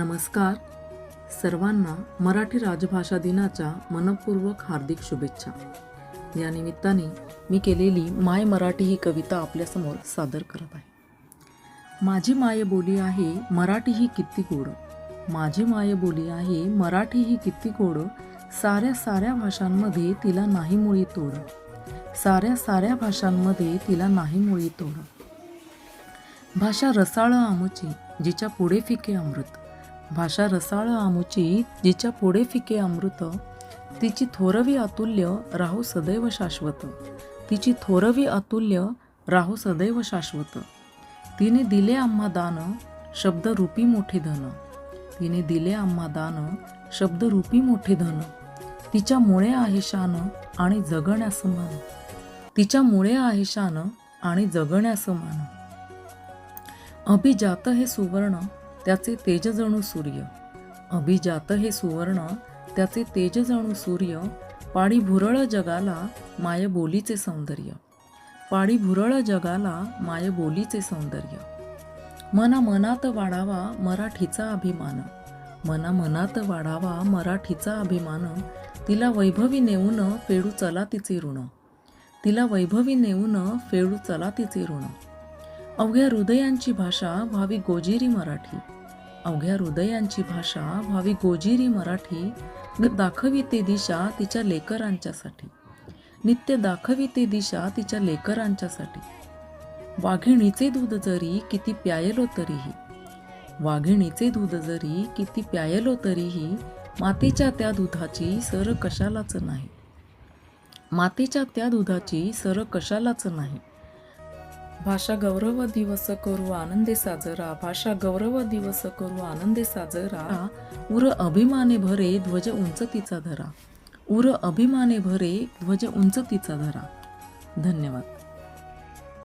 नमस्कार. सर्वांना मराठी राजभाषा दिनाच्या मनपूर्वक हार्दिक शुभेच्छा. या निमित्ताने मी केलेली माय मराठी ही कविता आपल्यासमोर सादर करत आहे. माझी मायबोली आहे मराठी ही किती गोड, माझी मायबोली आहे मराठी ही किती गोड, साऱ्या साऱ्या भाषांमध्ये तिला नाही मुळी तोड, साऱ्या साऱ्या भाषांमध्ये तिला नाही मुळी तोड. भाषा रसाळ आमुची जिच्या पुढे फिके अमृत, भाषा रसाळ आमुची जिच्या पुढे फिके अमृत, तिची थोरवी अतुल्य राहो सदैव शाश्वत, तिची थोरवी अतुल्य राहो सदैव शाश्वत. तिने दिले आम्हा दान शब्दरूपी मोठे धन, तिने दिले आम्हा दान शब्दरूपी मोठे धन, तिच्यामुळे आहे शान आणि जगण्यास मान, तिच्यामुळे आहे शान आणि जगण्यास मान. अभिजात हे सुवर्ण त्याचे तेज जणू सूर्य, अभिजात हे सुवर्ण त्याचे तेज जणू सूर्य, पाडी भुरळ जगाला मायबोलीचे सौंदर्य, पाडी भुरळ जगाला मायबोलीचे सौंदर्य. मना मनात वाढावा मराठीचा अभिमान, मना मनात वाढावा मराठीचा अभिमान, तिला वैभवी नेऊन फेडू चला तिचे ऋण, तिला वैभवी नेऊन फेडू चला तिचे ऋण. अवघ्या हृदयांची भाषा व्हावी गोजिरी मराठी, अवघ्या हृदयांची भाषा व्हावी गोजिरी मराठी, दाखविते दिशा तिच्या लेकरांच्यासाठी, नित्य दाखविते दिशा तिच्या लेकरांच्यासाठी. वाघिणीचे दूध जरी किती प्यायलो तरीही, वाघिणीचे दूध जरी किती प्यायलो तरीही, मातेच्या त्या दुधाची सर कशालाच नाही, मातेच्या त्या दुधाची सर कशालाच नाही. भाषा गौरव दिवस करू आनंदे साजरा, भाषा गौरव दिवस करू आनंदे साजरा, उर अभिमाने भरे ध्वज उंच तिचा धरा, उर अभिमाने भरे ध्वज उंच तिचा धरा. धन्यवाद.